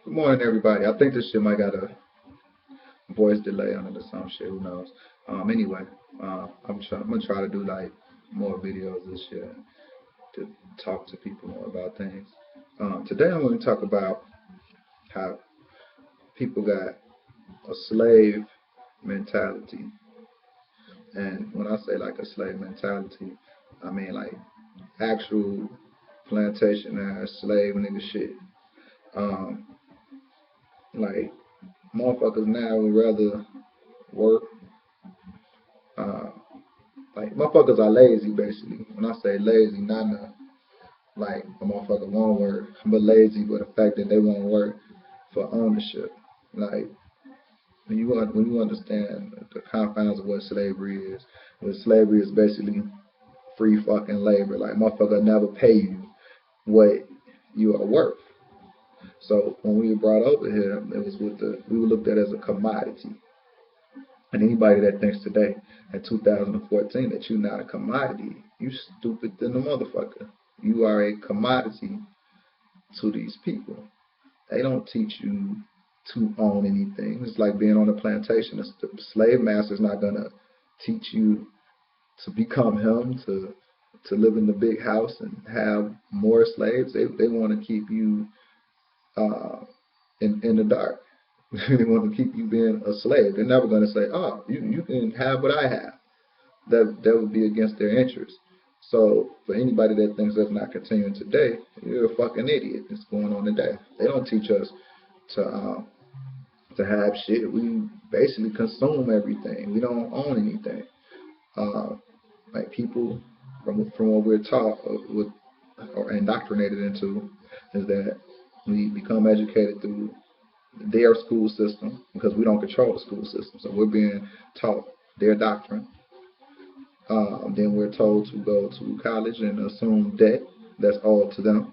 Good morning, everybody. I think this shit might got a voice delay on it or some shit. Who knows? Anyway, I'm gonna try to do like more videos this year to talk to people more about things. Today I'm going to talk about how people got a slave mentality, and when I say like a slave mentality, I mean like actual plantation ass slave nigga shit. Um, like motherfuckers now would rather work. Uh, Like motherfuckers are lazy basically. When I say lazy, not in a, like a motherfucker won't work, but lazy with the fact that they won't work for ownership. Like when you understand the confines of what slavery is, what slavery is basically free fucking labor. Like motherfucker never pay you what you are worth. So when we were brought over here, it was with the we were looked at as a commodity. And anybody that thinks today, in 2014, that you're not a commodity, you stupid than a motherfucker. You are a commodity to these people. They don't teach you to own anything. It's like being on a plantation. The slave master's not gonna teach you to become him, to live in the big house and have more slaves. They want to keep you uh, in the dark. They want to keep you being a slave. They're never going to say, "Oh, you can have what I have." That would be against their interests. So for anybody that thinks that's not continuing today, you're a fucking idiot. It's going on today. They don't teach us to um, to have shit. We basically consume everything. We don't own anything. Uh, like people from what we're taught with or indoctrinated into is that we become educated through their school system because we don't control the school system. So we're being taught their doctrine. Then we're told to go to college and assume debt that's all to them.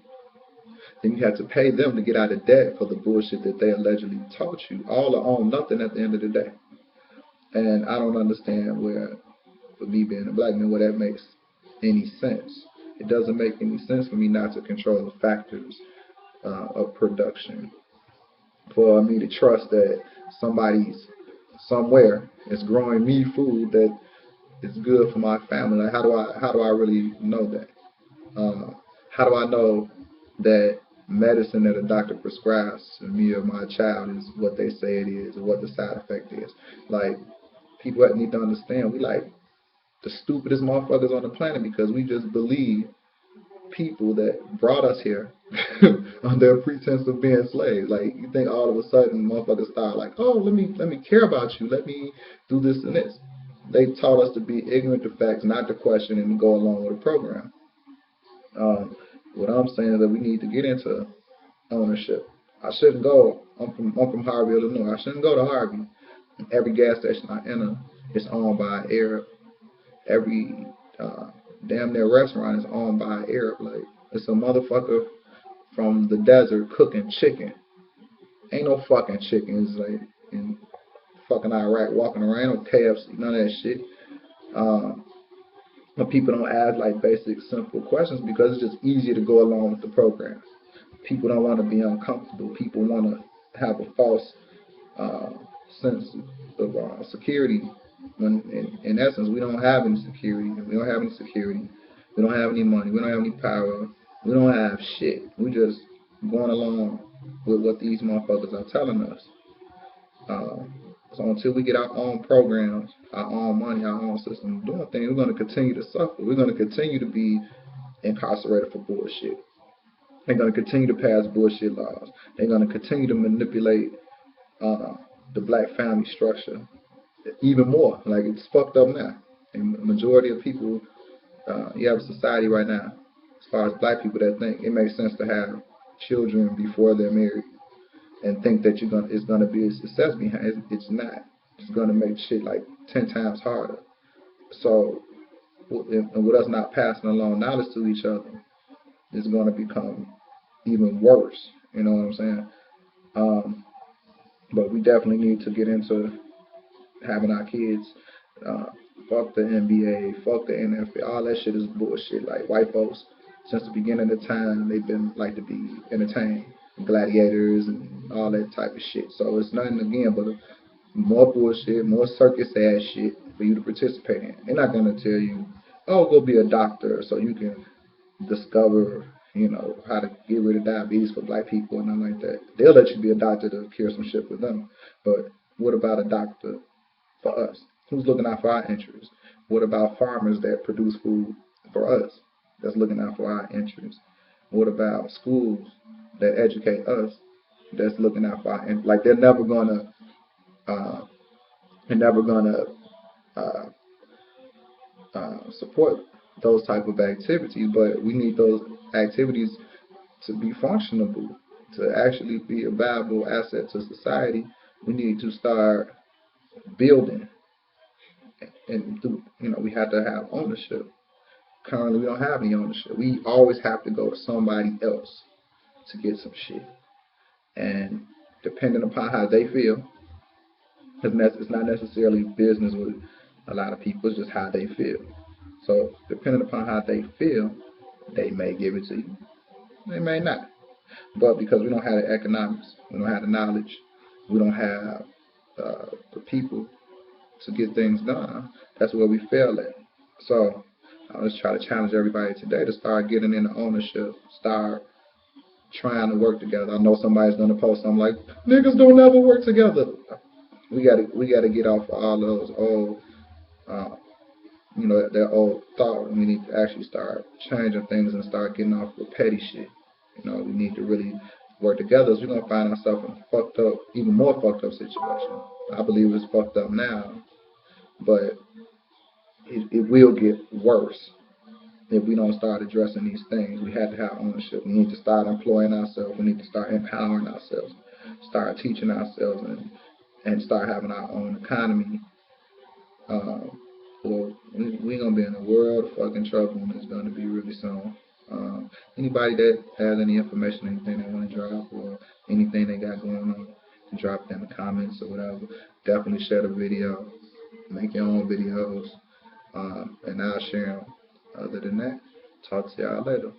Then you have to pay them to get out of debt for the bullshit that they allegedly taught you, all or own nothing at the end of the day. And I don't understand where, for me being a black man, where that makes any sense. It doesn't make any sense for me not to control the factors of production. For me to trust that somebody's somewhere is growing me food that is good for my family. Like how do I really know that? How do I know that medicine that a doctor prescribes to me or my child is what they say it is or what the side effect is? Like people need to understand we like the stupidest motherfuckers on the planet because we just believe people that brought us here under a pretense of being slaves. Like you think all of a sudden motherfuckers start like, oh, let me care about you, let me do this and this. They taught us to be ignorant to facts, not to question and to go along with the program. What I'm saying is that we need to get into ownership. I shouldn't go. I'm from Harvey, Illinois. I shouldn't go to Harvey. Every gas station I enter is owned by an Arab. Every uh, damn near restaurant is owned by an Arab. Like it's a motherfucker from the desert cooking chicken. Ain't no fucking chicken. It's like in fucking Iraq walking around. Ain't no KFC. None of that shit. Um, but people don't ask like basic simple questions because it's just easier to go along with the program. People don't want to be uncomfortable. People want to have a false uh, sense of security. When in essence we don't have any security. We don't have any security. We don't have any money. We don't have any power. We don't have shit. We just going along with what these motherfuckers are telling us. Uh, so until we get our own programs, our own money, our own system of doing things, we're going to continue to suffer. We're going to continue to be incarcerated for bullshit. They're going to continue to pass bullshit laws. They're going to continue to manipulate uh, the black family structure even more. Like it's fucked up now. And the majority of people, you have a society right now, as far as black people that think it makes sense to have children before they're married and think that it's gonna be a success behind it. It's not. It's gonna make shit like 10 times harder. So, and with us not passing along knowledge to each other, it's gonna become even worse. You know what I'm saying? Um, but we definitely need to get into having our kids. Uh, Fuck the NBA, fuck the NFL, all that shit is bullshit. Like white folks, since the beginning of time, they've been like to be entertained. gladiators and all that type of shit. So it's nothing again but more bullshit, more circus ass shit for you to participate in. They're not gonna tell you, oh, go be a doctor so you can discover, how to get rid of diabetes for black people and nothing like that. They'll let you be a doctor to cure some shit for them. But what about a doctor for us? Who's looking out for our interests? What about farmers that produce food for us that's looking out for our interests? What about schools that educate us that's looking out for our interests? Like uh, they're never gonna uh, support those type of activities, but we need those activities to be functionable, to actually be a valuable asset to society. We need to start building, and we have to have ownership. Currently, we don't have any ownership. We always have to go to somebody else to get some shit, and depending upon how they feel, it's not necessarily business with a lot of people. It's just how they feel. So, depending upon how they feel, they may give it to you. They may not. But because we don't have the economics, we don't have the knowledge, we don't have the people to get things done, that's where we fail at. So I'll just try to challenge everybody today to start getting into ownership, start trying to work together. I know somebody's gonna post something like, niggas don't ever work together. We gotta get off of all those old uh, that old thought. We need to actually start changing things and start getting off the petty shit. We need to really work together. So we're gonna find ourselves in a fucked up, even more fucked up situation. I believe it's fucked up now, but it will get worse if we don't start addressing these things. We have to have ownership. We need to start employing ourselves. We need to start empowering ourselves, start teaching ourselves, and start having our own economy. Or we're gonna be in a world of fucking trouble, and it's gonna be really soon. Anybody that has any information, anything they want to drop, or anything they got going on, drop it in the comments or whatever. Definitely share the video, make your own videos, and I'll share them. Other than that, talk to y'all later.